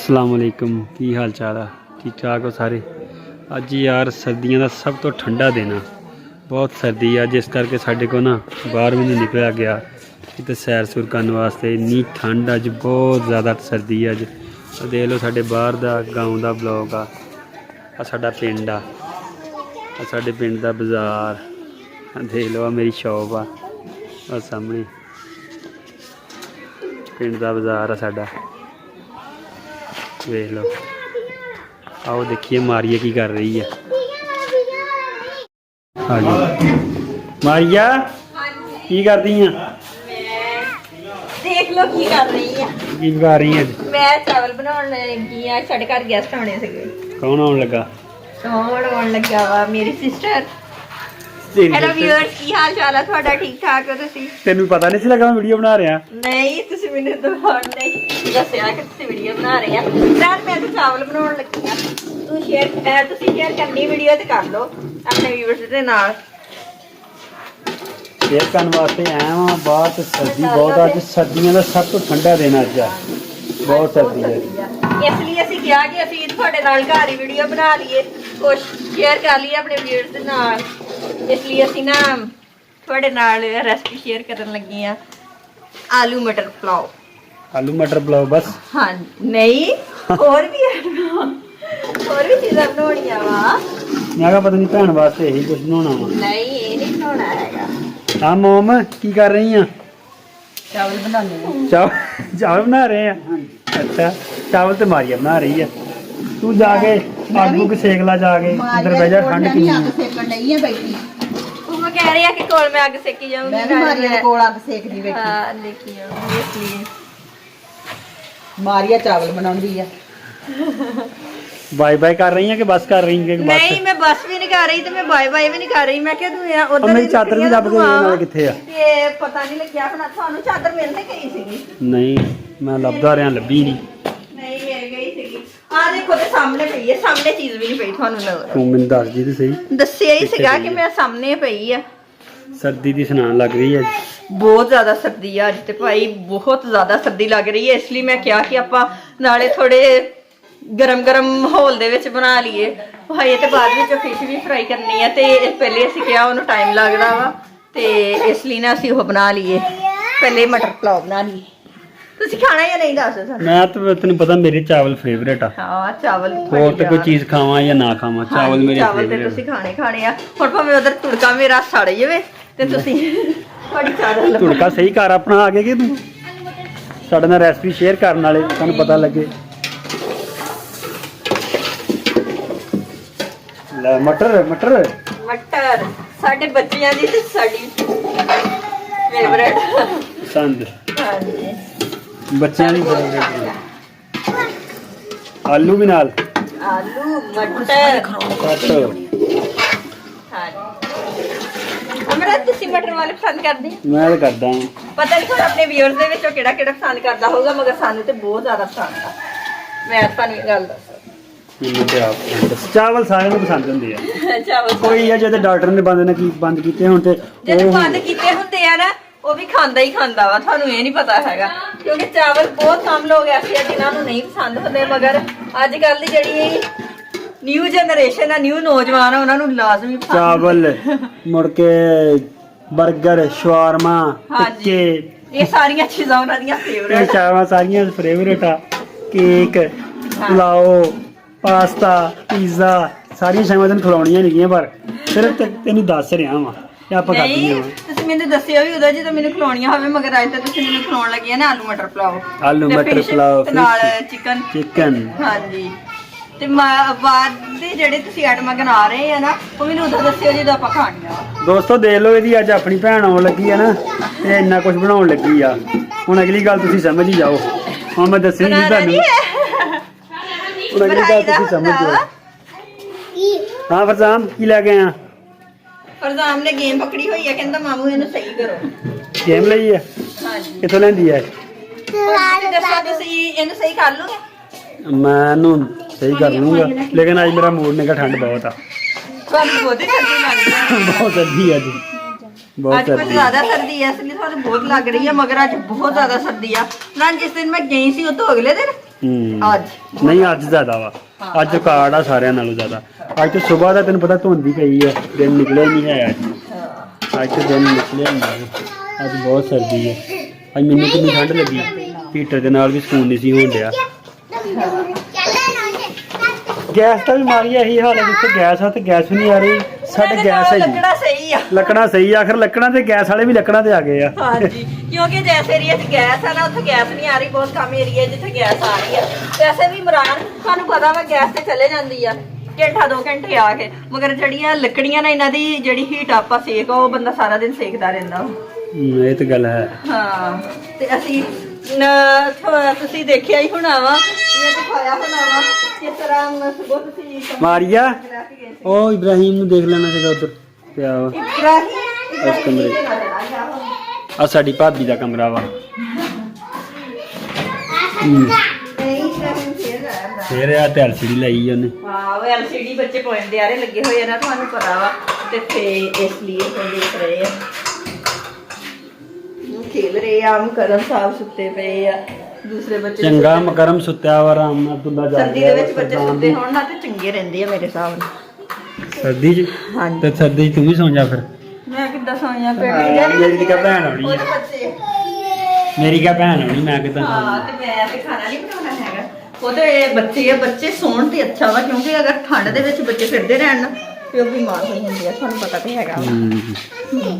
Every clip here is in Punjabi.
अस्सलाम वालेकुम की हाल चाल है? ठीक ठाक हो सारे? अज यार सर्दियों का सब तो ठंडा दिन आ, बहुत सर्दी है जिस करके साढ़े को ना बाहर भी नहीं निकलिया गया कितने सैर सूर करने वास्ते। इन्नी ठंड अज, बहुत ज़्यादा सर्दी है अज। देख लो साढ़े बाहर का गाँव का ब्लॉक आ साडा पिंड आ साढ़े पिंड का बाज़ार देख लो। मेरी शॉप आ सामने पिंड का बाज़ार आ साडा, देख लो। आओ देखिए मारिया की कर रही है। हाँ जी मारिया की कर रही हैं? देख लो की कर रही है। की पका रही है? मैं चावल बनाने लगी आ। साढ़े घर गेस्ट आने से। कौन आने लगा? कौन आने लगा वा? मेरी सिस्टर। हेलो व्यूअर्स, की हाल चाल है ਤੁਹਾਡਾ? ठीक ठाक हो ਤੁਸੀਂ? ਤੈਨੂੰ ਪਤਾ ਨਹੀਂ ਸੀ ਲੱਗਾ ਮੈਂ ਵੀਡੀਓ ਬਣਾ ਰਿਹਾ? ਨਹੀਂ, ਤੁਸੀਂ ਮੈਨੂੰ ਦਿਖਾਉਣ ਨਹੀਂ ਦੱਸਿਆ ਕਿ ਤੁਸੀਂ ਵੀਡੀਓ ਬਣਾ ਰਹੇ ਆ। ਯਾਰ ਮੈਂ ਤਾਂ ਚਾਵਲ ਬਣਾਉਣ ਲੱਗੀ ਆ। ਤੁਸੀਂ ਸ਼ੇਅਰ ਕਰਨੀ ਵੀਡੀਓ ਤੇ ਕਰ ਲਓ ਆਪਣੇ व्यूअर्स ਦੇ ਨਾਲ। शेयर करने वास्ते आया वहाँ बाहर तो सर्दी बहुत अज, सर्दियों का सब तो ठंडा दिन अज है, बहुत सर्दी है। ਇਸ ਲਈ ਅਸੀਂ ਕਿਹਾ ਕਿ ਅਸੀਂ ਤੁਹਾਡੇ ਨਾਲ ਘਰ ਹੀ ਵੀਡੀਓ ਬਣਾ ਲਈਏ, ਕੁਝ ਸ਼ੇਅਰ ਕਰ ਲਈਏ ਆਪਣੇ ਵੀਅਰਸ ਦੇ ਨਾਲ। ਇਸ ਲਈ ਅਸੀਂ ਨਾ ਤੁਹਾਡੇ ਨਾਲ ਰੈਸਪੀ ਸ਼ੇਅਰ ਕਰਨ ਲੱਗੀ ਆ। ਆਲੂ ਮਟਰ ਪੁਲਾਓ। आलू मटर पुलाव बस? ਹਾਂ ਨਹੀਂ, ਹੋਰ ਵੀ ਚੀਜ਼ਾਂ ਬਣਾਉਣੀਆਂ ਵਾ। मैं कहा पता नहीं भैन वास्ते यही कुछ बनाना वा। ਨਹੀਂ, ਇਹ ਨਹੀਂ ਬਣਾਉਣਾ ਹੈਗਾ। हाँ मोम की कर रही हैं? ਚਾਵਲ ਬਣਾਉਣੇ ਆ। चावल बना रहे हैं? अच्छा, चावल तो मारिया बना रही है। तू जाके आगू के सेक ला जाके, इधर बह जा, ठंड की ਸੇਕਣ ਨਹੀਂ ਹੈ ਬੈਠੀ। ਉਹ ਮੈਂ ਕਹਿ ਰਹੀ ਆ ਕਿ ਕੋਲ ਮੈਂ ਅੱਗ ਸੇਕੀ ਜਾਊਂਗੀ। मैं भी मारिया के कोल अग सेकदी बैठी। ਹਾਂ ਦੇਖੀ ਜਾਊਂਗੀ ਇਸ ਲਈ। मारिया चावल बनाउंदी है। बाय बाय कर रही हैं कि बस कर रही हैं? नहीं, मैं बस भी नहीं कर रही तो मैं बाय बाय भी नहीं कर रही। मैं क्या तू यार उधर मेरी चादर भी दब गई किथे आ? ये पता नहीं लग्या अपना थानू चादर मिलने गई सीगी। नहीं मैं लभदा रहा, लभी नहीं। नहीं मिल गई सीगी। आ देखो ते सामने पई है, सामने चीज भी नहीं पई थानू नजर। तू मैनू दस दी ते सही। दस्सिया ही सीगा कि मैं सामने पई है। सर्दी दी सुनान लग रही है। बहुत ज्यादा सर्दी है अज ते भाई, बहुत ज्यादा सर्दी लग रही है। इसलिए मैं क्या कि आपां नाले थोड़े गरम गरम माहौल ਦੇ ਵਿੱਚ ਬਣਾ ਲਈਏ। ਭਾਈ ਇਹ ਤੇ ਬਾਅਦ ਵਿੱਚ ਫਿਸ਼ ਵੀ ਫਰਾਈ ਕਰਨੀ ਹੈ ਤੇ ਪਹਿਲੇ ਅਸੀਂ ਕਿਹਾ ਉਹਨੂੰ ਟਾਈਮ ਲੱਗਦਾ ਵਾ ਤੇ ਇਸ ਲਈ ਨਾ ਅਸੀਂ ਉਹ ਬਣਾ ਲਈਏ। ਪਹਿਲੇ ਮਟਰ ਪੁਲਾਓ ਬਣਾ ਲਈਏ। ਤੁਸੀਂ ਖਾਣਾ ਜਾਂ ਨਹੀਂ ਦੱਸ ਸਾਨੂੰ? मैं तो तेन पता मेरे चावल फेवरेट आ। ਹਾਂ ਚਾਵਲ और तो कोई चीज खावा या ना खावा, चावल मेरे ਚਾਵਲ ਤੇ फेवरेट। ਤੁਸੀਂ ਖਾਣੇ ਆ। ਹੁਣ ਭਾਵੇਂ ਉਧਰ ਤੁੜਕਾ ਮੇਰਾ ਸੜ ਜਾਵੇ ਤੇ ਤੁਸੀਂ ਤੁਹਾਡੀ ਚਾਦਰ तुड़का सही कर अपना आगे कि तू साडे नाल रेसिपी शेयर करन वाले तैनूं पता लगे। ले मटर मटर ਮਟਰ ਸਾਡੇ ਬੱਚਿਆਂ ਦੀ ਤੇ ਸਾਡੀ ਫੇਵਰੇਟ पसंद, ਹਾਂਜੀ। बच्चों की फेवरेट। आलू भी नाल आलू मटर कट। हमरा ਤੁਸੀਂ ਮਟਰ ਵਾਲੇ ਪਸੰਦ ਕਰਦੇ ਹੋ? मैं तो करदा हां। ਪਤਾ ਨਹੀਂ ਤੁਹਾਨੂੰ ਆਪਣੇ ਵੀਅਰਸ ਦੇ ਵਿੱਚੋਂ ਕਿਹੜਾ ਪਸੰਦ ਕਰਦਾ ਹੋਊਗਾ, ਮਗਰ ਸਾਨੂੰ ਤੇ ਬਹੁਤ ਜ਼ਿਆਦਾ ਪਸੰਦ ਆ। ਮੈਂ ਤੁਹਾਨੂੰ ਇਹ ਗੱਲ ਦੱਸਾਂ, ਮੈਨੂੰ ਤੇ ਆਪ ਪਸੰਦ। ਚਾਵਲ ਸਾਰਿਆਂ ਨੂੰ ਪਸੰਦ ਹੁੰਦੇ ਆ। ਚਾਵਲ ਕੋਈ ਆ ਜਿਹਦੇ ਡਾਕਟਰ ਨੇ ਬੰਦ ਕੀਤੇ ਹੁਣ ਤੇ ਜਿਹੜੇ ਬੰਦ ਕੀਤੇ ਹੁੰਦੇ ਆ ਨਾ ਉਹ ਵੀ ਖਾਂਦਾ ਹੀ ਖਾਂਦਾ ਵਾ। ਤੁਹਾਨੂੰ ਇਹ ਨਹੀਂ ਪਤਾ ਹੈਗਾ ਕਿਉਂਕਿ ਚਾਵਲ ਬਹੁਤ ਕਮ ਲੋਕ ਐਸੇ ਆ ਜਿਨ੍ਹਾਂ ਨੂੰ ਨਹੀਂ ਪਸੰਦ ਹੁੰਦੇ, ਮਗਰ ਅੱਜ ਕੱਲ ਦੀ ਜਿਹੜੀ ਨਿਊ ਜਨਰੇਸ਼ਨ ਆ, ਨਿਊ ਨੌਜਵਾਨ ਆ, ਉਹਨਾਂ ਨੂੰ ਲਾਜ਼ਮੀ ਪਸੰਦ। ਚਾਵਲ ਮੁੜ ਕੇ ਬਰਗਰ, ਸ਼ਵਾਰਮਾ, ਹਾਂਜੀ, ਟਿੱਕੇ, ਇਹ ਸਾਰੀਆਂ ਚੀਜ਼ਾਂ ਉਹਨਾਂ ਦੀਆਂ ਇਹ ਫੇਵਰੇਟ। ਚਾਵਾਂ ਸਾਰੀਆਂ ਫੇਵਰੇਟ ਆ। ਕੇਕ, ਪੁਲਾਓ, ਪਾਸਤਾ, ਪੀਜ਼ਾ, ਸਾਰੀਆਂ ਸ਼ਾਮਾਂ ਤੈਨੂੰ ਖਿਲਾਉਣੀਆਂ ਨਹੀਂ ਪਰ ਸਿਰਫ ਤੈਨੂੰ ਦੱਸ ਰਿਹਾ ਵਾਂ ਕਿ ਆਪਾਂ ਕਰਦੀਆਂ ਵਾਂ। ਤੁਸੀਂ ਮੈਨੂੰ ਦੱਸਿਓ ਵੀ ਉਦੋਂ ਜਦੋਂ ਮੈਨੂੰ ਖਿਲਾਉਣੀਆਂ ਹੋਵੇ, ਮਗਰ ਅੱਜ ਤਾਂ ਤੁਸੀਂ ਮੈਨੂੰ ਖਿਲਾਉਣ ਲੱਗੀਆਂ ਨੇ ਆਲੂ ਮਟਰ ਪੁਲਾਓ। ਆਲੂ ਤੇ ਮਟਰ fish ਪੁਲਾਓ, ਤੇ ਨਾਲ fish, ਚਿਕਨ। ਹਾਂਜੀ, ਤੇ ਬਾਅਦ ਦੇ ਜਿਹੜੇ ਤੁਸੀਂ ਆਈਟਮਾਂ ਬਣਾ ਰਹੇ ਆ ਨਾ, ਉਹ ਮੈਨੂੰ ਉਦੋਂ ਦੱਸਿਓ ਜਦੋਂ ਆਪਾਂ ਖਾਣੀਆਂ ਵਾ। ਦੋਸਤੋ ਦੇਖ ਲਓ, ਇਹਦੀ ਅੱਜ ਆਪਣੀ ਭੈਣ ਆਉਣ ਲੱਗੀ ਆ ਨਾ, ਤੇ ਇੰਨਾ ਕੁਝ ਬਣਾਉਣ ਲੱਗੀ ਆ। ਹੁਣ ਅਗਲੀ ਗੱਲ ਤੁਸੀਂ ਸਮਝ ਹੀ ਜਾਓ। ਹੁਣ ਮੈਂ ਦੱਸੀ ਨਹੀਂ ਤੁਹਾਨੂੰ, ਹੁਣ ਅਗਲੀ ਗੱਲ ਤੁਸੀਂ ਸਮਝ ਜਾਓ। ਹਾਂ ਫਰਜ਼ਾਨ, ਕੀ ਲੈ ਕੇ ਆਇਆ? ਫਰਜ਼ਾਨ ਨੇ ਗੇਮ ਪਕੜੀ ਹੋਈ ਹੈ, ਕਹਿੰਦਾ ਮਾਮੂ ਇਹਨੂੰ ਸਹੀ ਕਰੋ। ਗੇਮ ਲਈ ਆ? ਹਾਂਜੀ, ਕਿੱਥੋਂ ਲੈਂਦੀ ਹੈ? ਤੁਸੀਂ ਦੱਸੋ, ਤੁਸੀਂ ਇਹਨੂੰ ਸਹੀ ਕਰ ਲਓਗੇ? मैं सही कर लूँगा, लेकिन आज मेरा मूड नहीं, ठंड बहुत आ। ਤੁਹਾਨੂੰ ਬਹੁਤੀ ਸਰਦੀ ਲੱਗਦੀ ਹੈ? बहुत सर्दी है जी, बहुत ਅੱਜ ਕੁਝ सर्दी। ਜ਼ਿਆਦਾ ਸਰਦੀ ਹੈ, ਇਸ ਲਈ ਤੁਹਾਨੂੰ ਬਹੁਤ ਲੱਗ ਰਹੀ ਹੈ, ਮਗਰ ਅੱਜ ਬਹੁਤ ਜ਼ਿਆਦਾ ਸਰਦੀ ਆ ਨਾ। ਜਿਸ ਦਿਨ ਮੈਂ ਗਈ ਸੀ ਉਹ ਤੋਂ ਅਗਲੇ ਦਿਨ ਅੱਜ ਨਹੀਂ ਅੱਜ ਜ਼ਿਆਦਾ ਵਾ ਅੱਜ ਕਾੜ ਆ ਸਾਰਿਆਂ ਨਾਲੋਂ ਜ਼ਿਆਦਾ ਅੱਜ ਤੇ ਸਵੇਰ ਦਾ ਤੈਨੂੰ ਪਤਾ ਧੁੰਦ ਹੀ ਪਈ ਆ ਦਿਨ ਨਿਕਲਿਆ ਹੀ ਨਹੀਂ ਹੈ ਅੱਜ ਤੇ ਦਿਨ ਨਿਕਲਿਆ ਹੀ ਨਹੀਂ ਅੱਜ ਬਹੁਤ ਸਰਦੀ ਹੈ ਅੱਜ ਮੈਨੂੰ ਕਿੰਨੀ ਠੰਡ ਲੱਗੀ ਹੀਟਰ ਦੇ ਨਾਲ ਵੀ ਸਕੂਨ ਨਹੀਂ ਸੀ ਹੋਣ ਡਿਆ ਗੈਸ ਦਾ ਵੀ ਮਾਰੀ ਇਹੀ ਹਾਲ ਹੈ ਜਿੱਥੇ ਗੈਸ ਆ ਤੇ ਗੈਸ ਵੀ ਨਹੀਂ ਆ ਰਹੀ ਸਾਡੇ ਗੈਸ ਹੈ ਲੱਕੜਾ ਸਹੀ ਆ ਲੱਕੜਾਂ ਸਹੀ ਆ ਆਖਰ ਲੱਕੜਾਂ ਤੇ ਗੈਸ ਵਾਲੇ ਵੀ ਲੱਕੜਾਂ ਤੇ ਆ ਗਏ ਆ ਹਾਂਜੀ ਕਿਉਂਕਿ ਜਿਸ ਏਰੀਆ 'ਚ ਗੈਸ ਆ ਨਾ ਉੱਥੇ ਗੈਸ ਨਹੀਂ ਆ ਰਹੀ ਬਹੁਤ ਕਮ ਏਰੀਆ ਜਿੱਥੇ ਗੈਸ ਆ ਰਹੀ ਆ ਵੈਸੇ ਵੀ ਇਮਰਾਨ ਤੁਹਾਨੂੰ ਪਤਾ ਵਾ ਗੈਸ ਤੇ ਚਲੇ ਜਾਂਦੀ ਆ ਘੰਟਾ 2 ਘੰਟੇ ਆ ਕੇ ਮਗਰ ਜਿਹੜੀਆਂ ਲੱਕੜੀਆਂ ਨੇ ਇਹਨਾਂ ਦੀ ਜਿਹੜੀ ਹੀਟ ਆਪਾਂ ਸੇਕ ਆ ਉਹ ਬੰਦਾ ਸਾਰਾ ਦਿਨ ਸੇਕਦਾ ਰਹਿੰਦਾ ਇਹ ਤਾਂ ਗੱਲ ਹੈ ਹਾਂ ਤੇ ਅਸੀਂ ਤੁਸੀਂ ਦੇਖਿਆ ਹੀ ਹੋਣਾ ਵਾ ਇਹ ਦਿਖਾਇਆ ਹੋਣਾ ਵਾ ਕਿਸ ਤਰ੍ਹਾਂ ਸਗੋਂ ਤੁਸੀਂ ਮਾਰੀਆ ਉਹ ਇਬਰਾਹੀਮ ਨੂੰ ਦੇਖ ਲੈਣਾ ਸੀਗਾ ਉਧਰ ਪਿਆ ਵਾ ਉਸ ਕਮਰੇ ਆ ਸਾਡੀ ਭਾਬੀ ਦਾ ਕਮਰਾ ਵਾ ਫੇਰ ਆ ਤੇ ਐਲਸੀਡੀ ਲਾਈ ਉਹਨੇ ਵਾਹ ਉਹ ਐਲਸੀਡੀ ਬੱਚੇ ਪੁਆਇੰਟ ਦੇ ਆਰੇ ਲੱਗੇ ਹੋਏ ਆ ਨਾ ਤੁਹਾਨੂੰ ਪਤਾ ਵਾ ਤੇ ਇਸ ਲਈ ਉਹ ਦੇਖ ਰਹੇ ਆ ਖੇਲ ਰਹੇ ਆ ਕਰਮ ਸਾਹਿਬ ਸੁੱਤੇ ਪਏ ਆ ਦੂਸਰੇ ਬੱਚੇ ਚੰਗਾ ਮਕਰਮ ਸੁੱਤਿਆ ਵਾ ਆਰਾਮ ਨਾਲ ਤੁੰਦਾ ਜਾ ਸਰਦੀ ਦੇ ਵਿੱਚ ਬੱਚੇ ਸੁੱਤੇ ਹੋਣ ਨਾ ਤੇ ਚੰਗੇ ਰਹਿੰਦੇ ਆ ਮੇਰੇ ਹਿਸਾਬ ਨਾਲ ਸਰਦੀ ਚ ਹਾਂਜੀ ਤੇ ਸਰਦੀ ਚ ਤੂੰ ਵੀ ਸੌਂ ਜਾ ਫਿਰ ਮੈਂ ਕਿੱਦਾਂ ਸੌਂਿਆ ਪੇਟ ਮੇਰੀ ਦੀ ਕਾ ਭੈਣ ਆਉਣੀ ਉਹਦੇ ਹੈ ਬੱਚੇ ਮੇਰੀ ਕਾ ਭੈਣ ਆਉਣੀ ਮੈਂ ਕਿਦਾਂ ਹਾਂ ਤੇ ਮੈਂ ਤੇ ਖਾਣਾ ਨਹੀਂ ਬਣਾਉਣਾ ਹੈਗਾ ਉਹਦੇ ਬੱਚੇ ਆ ਬੱਚੇ ਸੌਣ ਤੇ ਅੱਛਾ ਵਾ ਕਿਉਂਕਿ ਅਗਰ ਠੰਡ ਦੇ ਵਿੱਚ ਬੱਚੇ ਫਿਰਦੇ ਰਹਿਣ ਨਾ ਤੇ ਉਹ ਬਿਮਾਰ ਹੋ ਜਾਂਦੇ ਆ ਤੁਹਾਨੂੰ ਪਤਾ ਤੇ ਹੈਗਾ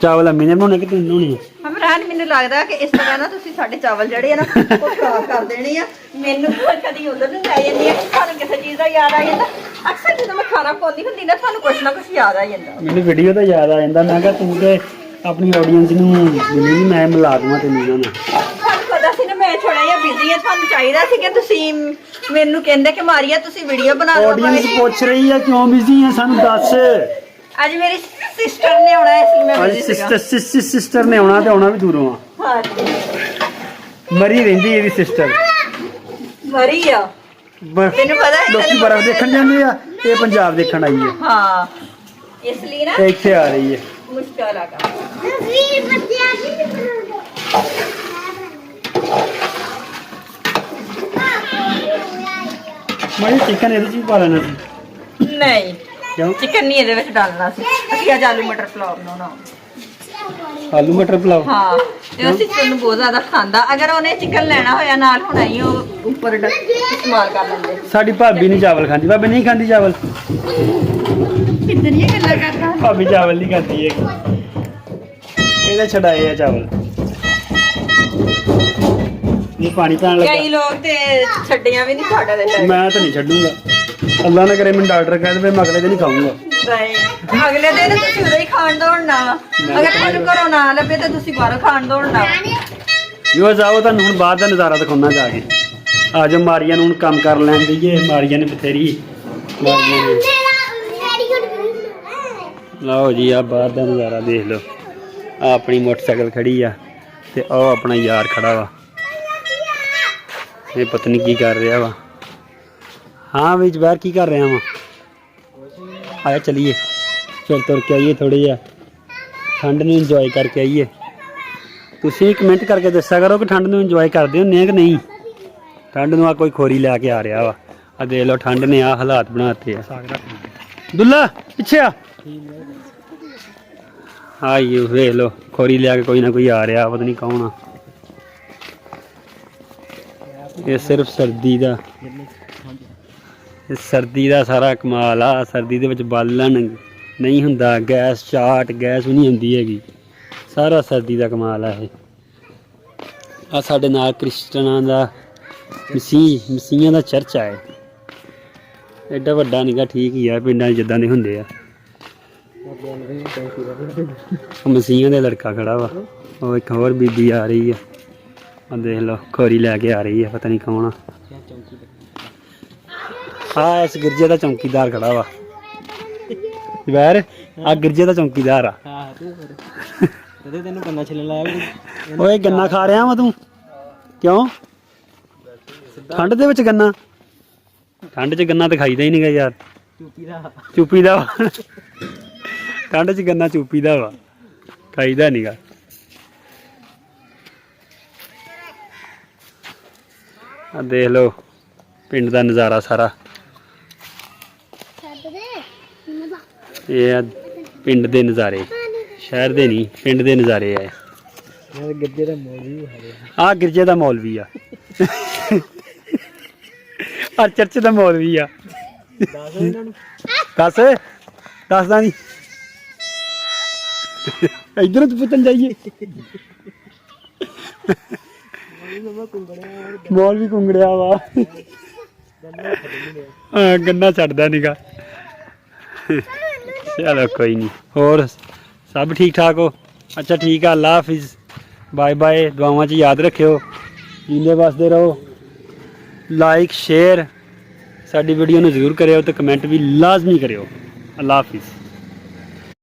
ਚਾਵਲ ਅੰਮੀ ਨੇ ਬਣਾਉਣੇ ਕਿ ਤੂੰ ਬਣਾਉਣੇ ਹਮਰਾਨ ਮੈਨੂੰ ਲੱਗਦਾ ਕਿ ਇਸ ਤਰ੍ਹਾਂ ਨਾ ਤੁਸੀਂ ਸਾਡੇ ਚਾਵਲ ਜਿਹੜੇ ਆ ਨਾ ਉਹ ਖਰਾਬ ਕਰ ਦੇਣੇ ਆ ਮੈਨੂੰ ਕਦੀ ਉਧਰ ਨੂੰ ਲੈ ਜਾਂਦੀ ਆ ਤੁਹਾਨੂੰ ਕਿਸੇ ਚੀਜ਼ ਦਾ ਯਾਦ ਆ ਜਾਂਦਾ ਅਕਸਰ ਜਦੋਂ ਮੈਂ ਖਾਣਾ ਪਾਉਂਦੀ ਹੁੰਦੀ ਨਾ ਤੁਹਾਨੂੰ ਕੁਛ ਨਾ ਕੁਛ ਯਾਦ ਆ ਜਾਂਦਾ ਮੈਨੂੰ ਵੀਡੀਓ ਤਾਂ ਯਾਦ ਆ ਜਾਂਦਾ ਮੈਂ ਕਿਹਾ ਤੂੰ ਤੇ ਆਪਣੀ ਆਡੀਅנס ਨੂੰ ਮਿਲੀ ਮੈਂ ਮਿਲਾ ਦਵਾਂ ਤੈਨੂੰ ਇਹਨਾਂ ਨਾਲ ਤੁਹਾਨੂੰ ਪਤਾ ਸੀ ਨਾ ਮੈਂ ਥੋੜਾ ਜਿਹਾ ਬਿਜ਼ੀ ਆ ਤੁਹਾਨੂੰ ਚਾਹੀਦਾ ਸੀ ਕਿ ਤੁਸੀਂ ਮੈਨੂੰ ਕਹਿੰਦੇ ਕਿ ਮਾਰੀਆ ਤੁਸੀਂ ਵੀਡੀਓ ਬਣਾ ਲਓ ਆਡੀਅנס ਪੁੱਛ ਰਹੀ ਆ ਕਿਉਂ ਬਿਜ਼ੀ ਆ ਸਾਨੂੰ ਦੱਸ ਅੱਜ ਮੇਰੀ ਸਿਸਟਰ ਨੇ ਆਉਣਾ ਇਸ ਲਈ ਮੈਂ ਅੱਜ ਬਿਜ਼ੀ ਸੀਗਾ ਸਿਸਟਰ ਨੇ ਆਉਣਾ ਤੇ ਆਉਣਾ ਵੀ ਦੂਰੋਂ ਆ ਹਾਂਜੀ ਮਰੀ ਰਹਿੰਦੀ ਇਹਦੀ ਸਿਸਟਰ ਮਰੀ ਆ ਤੈਨੂੰ ਪਤਾ ਹੈ ਲੋਕੀ ਬਰਫ਼ ਦੇਖਣ ਜਾਂਦੇ ਆ ਇਹ ਪੰਜਾਬ ਦੇਖਣ ਆਈ ਹੈ ਹਾਂ ਇਸ ਲਈ ਨਾ ਤੇ ਇੱਥੇ ਆ ਰਹੀ ਹੈ ਮੁਸ਼ਕਲ ਆ ਕੰਮ ਮੈਂ ਚਿਕਨ ਇਹਦੇ ਚ ਹੀ ਪਾ ਲੈਣਾ ਸੀ ਨਹੀਂ ਕਿਉਂ ਚਿਕਨ ਨਹੀਂ ਇਹਦੇ ਵਿੱਚ ਡਾਲਣਾ ਸੀ ਅਸੀਂ ਅੱਜ ਆਲੂ ਮਟਰ ਪੁਲਾਵ ਬਣਾਉਣਾ ਆਲੂ ਮਟਰ ਪੁਲਾਵ ਹਾਂ ਤੇ ਅਸੀਂ ਚਿਕਨ ਬਹੁਤ ਜ਼ਿਆਦਾ ਖਾਂਦਾ ਅਗਰ ਉਹਨੇ ਚਿਕਨ ਲੈਣਾ ਹੋਇਆ ਨਾਲ ਹੋਣਾ ਹੀ ਉਹ ਉੱਪਰ ਇਸਤੇਮਾਲ ਕਰ ਲੈਂਦੇ ਸਾਡੀ ਭਾਬੀ ਨਹੀਂ ਚਾਵਲ ਖਾਂਦੀ ਭਾਬੀ ਨਹੀਂ ਖਾਂਦੀ ਚਾਵਲ ਕਿੰਨੀਆਂ ਗੱਲਾਂ ਕਰਦਾ ਭਾਬੀ ਚਾਵਲ ਨਹੀਂ ਖਾਂਦੀ ਹੈ ਇਹਦੇ ਛਡਾਏ ਆ ਚਾਵਲ ਇਹ ਪਾਣੀ ਪੈਣ ਲੱਗਾ ਕਈ ਲੋਕ ਤੇ ਛੱਡੀਆਂ ਵੀ ਨਹੀਂ ਛੱਡਦੇ ਹੈਗੇ। ਮੈਂ ਤਾਂ ਨਹੀਂ ਛੱਡੂਗਾ ਅੱਲਾ ਨਾ ਕਰੇ ਮੈਨੂੰ ਡਾਕਟਰ ਕਹਿ ਦੇਵੇ ਮੈਂ ਅਗਲੇ ਦਿਨ ਹੀ ਖਾਊਂਗਾ ਨਹੀਂ ਅਗਲੇ ਦਿਨ ਤੁਸੀਂ ਉਦੋਂ ਹੀ ਖਾਣ ਦੌੜਨਾ ਵਾ ਅਗਰ ਤੁਹਾਨੂੰ ਘਰੋਂ ਨਾ ਲੱਭੇ ਤਾਂ ਤੁਸੀਂ ਬਾਹਰੋਂ ਖਾਣ ਦੌੜਨਾ ਵਾ ਯੋ ਜਾਓ ਤੁਹਾਨੂੰ ਹੁਣ ਬਾਹਰ ਦਾ ਨਜ਼ਾਰਾ ਦਿਖਾਉਣਾ ਜਾ ਕੇ ਆ ਜਾਓ ਮਾਰੀਆਂ ਨੂੰ ਹੁਣ ਕੰਮ ਕਰ ਲੈਣ ਦਈਏ ਮਾਰੀਆਂ ਨੇ ਬਥੇਰੀ ਮਾਰੀਆਂ ਨੇ ਲਓ ਜੀ ਆ ਬਾਹਰ ਦਾ ਨਜ਼ਾਰਾ ਦੇਖ ਲਓ ਆ ਆਪਣੀ ਮੋਟਰਸਾਈਕਲ ਖੜੀ ਆ ਤੇ ਉਹ ਆਪਣਾ ਯਾਰ ਖੜਾ ਵਾ ਇਹ ਪਤਾ ਨਹੀਂ ਕੀ ਕਰ ਰਿਹਾ ਵਾ ਹਾਂ ਵਿੱਚ ਬਾਹਰ ਕੀ ਕਰ ਰਿਹਾ ਵਾ ਆਇਆ ਚਲੀਏ ਚਲ ਤੁਰ ਕੇ ਆਈਏ ਥੋੜੀ ਜਿਹਾ ਠੰਡ ਨੂੰ ਇੰਜੋਏ ਕਰਕੇ ਆਈਏ ਤੁਸੀਂ ਕਮੈਂਟ ਕਰਕੇ ਦੱਸਿਆ ਕਰੋ ਕਿ ਠੰਡ ਨੂੰ ਇੰਜੋਏ ਕਰਦੇ ਹੁੰਦੇ ਆ ਕਿ ਨਹੀਂ ਠੰਡ ਨੂੰ ਆ ਕੋਈ ਖੋਰੀ ਲੈ ਕੇ ਆ ਰਿਹਾ ਵਾ ਆ ਦੇਖ ਲਓ ਠੰਡ ਨੇ ਆ ਹਾਲਾਤ ਬਣਾਤੇ ਆ ਦੁੱਲਾ ਪਿੱਛੇ ਆ ਆਈਏ ਵੇਖ ਲਓ ਖੋਰੀ ਲਿਆ ਕੇ ਕੋਈ ਨਾ ਕੋਈ ਆ ਰਿਹਾ ਪਤਾ ਨਹੀਂ ਕੌਣ ਆ ਇਹ ਸਿਰਫ ਸਰਦੀ ਦਾ ਸਾਰਾ ਕਮਾਲ ਆ ਸਰਦੀ ਦੇ ਵਿੱਚ ਬਾਲਣ ਨਹੀਂ ਹੁੰਦਾ ਗੈਸ ਚਾਟ ਗੈਸ ਵੀ ਨਹੀਂ ਹੁੰਦੀ ਹੈਗੀ ਸਾਰਾ ਸਰਦੀ ਦਾ ਕਮਾਲ ਆ ਇਹ ਆ ਸਾਡੇ ਨਾਲ ਕ੍ਰਿਸਚਨਾਂ ਦਾ ਮਸੀਹਾਂ ਦਾ ਚਰਚ ਆ ਐਡਾ ਵੱਡਾ ਨਹੀਂਗਾ ਠੀਕ ਹੀ ਆ ਪਿੰਡਾਂ 'ਚ ਜਿੱਦਾਂ ਦੇ ਹੁੰਦੇ ਆ ਮਸੀਹਾਂ ਦੇ ਲੜਕਾ ਖੜਾ ਵਾ ਉਹ ਇੱਕ ਹੋਰ ਬੀਬੀ ਆ ਰਹੀ ਆ ਆ ਦੇਖ ਲਓ ਖੋਰੀ ਲੈ ਕੇ ਆ ਰਹੀ ਆ ਪਤਾ ਨਹੀਂ ਕੌਣ ਆ ਹਾਂ ਇਸ ਗਿਰਜੇ ਦਾ ਚੌਂਕੀਦਾਰ ਖੜਾ ਵਾ ਜਵੈਰ ਆ ਗਿਰਜੇ ਦਾ ਚੌਂਕੀਦਾਰ ਆ ਤੈਨੂੰ ਕੰਨਾ ਛਿੱਲਣ ਲਾਇਆ ਓਏ ਗੰਨਾ ਖਾ ਰਿਹਾ ਵਾ ਤੂੰ ਕਿਉਂ ਠੰਡ ਦੇ ਵਿੱਚ ਗੰਨਾ ਠੰਡ 'ਚ ਗੰਨਾ ਤਾਂ ਖਾਈਦਾ ਹੀ ਨਹੀਂਗਾ ਯਾਰ ਚੂਪੀ ਦਾ ਵਾ ਠੰਡ 'ਚ ਗੰਨਾ ਚੂਪੀ ਦਾ ਵਾ ਖਾਈਦਾ ਨਹੀਂਗਾ ਆ ਦੇਖ ਲਓ ਪਿੰਡ ਦਾ ਨਜ਼ਾਰਾ ਸਾਰਾ। ਇਹ ਆ ਪਿੰਡ ਦੇ ਨਜ਼ਾਰੇ, ਸ਼ਹਿਰ ਦੇ ਨਹੀਂ, ਪਿੰਡ ਦੇ ਨਜ਼ਾਰੇ ਆ। ਯਾਰ ਗਿਰਜੇ ਦਾ ਮੌਲ ਵੀ ਹੈ। ਆ ਗਿਰਜੇ ਦਾ ਮੌਲ ਵੀ ਆ, ਆ ਚਰਚ ਦਾ ਮੌਲ ਵੀ ਆ। ਦੱਸ ਇਹਨਾਂ ਨੂੰ ਦੱਸਦਾ ਨਹੀਂ, ਇਧਰੋਂ ਤੂੰ ਪੁੱਛਣ ਜਾਈਏ। ਮੌਲ ਵੀ ਕੁੰਗੜਿਆ ਵਾ, ਹਾਂ ਗੰਨਾ ਛੱਡਦਾ ਨੀਗਾ। ਚਲੋ ਕੋਈ ਨਹੀਂ, ਹੋਰ ਸਭ ਠੀਕ ਠਾਕ ਹੋ? ਅੱਛਾ ਠੀਕ ਆ, ਅੱਲਾ ਹਾਫਿਜ਼, ਬਾਏ ਬਾਏ। ਦੁਆਵਾਂ 'ਚ ਯਾਦ ਰੱਖਿਓ, ਜੀਂਦੇ ਵਸਦੇ ਰਹੋ। ਲਾਈਕ ਸ਼ੇਅਰ ਸਾਡੀ ਵੀਡੀਓ ਨੂੰ ਜ਼ਰੂਰ ਕਰਿਓ ਤੇ ਕਮੈਂਟ ਵੀ ਲਾਜ਼ਮੀ ਕਰਿਓ। ਅੱਲਾ ਹਾਫਿਜ਼।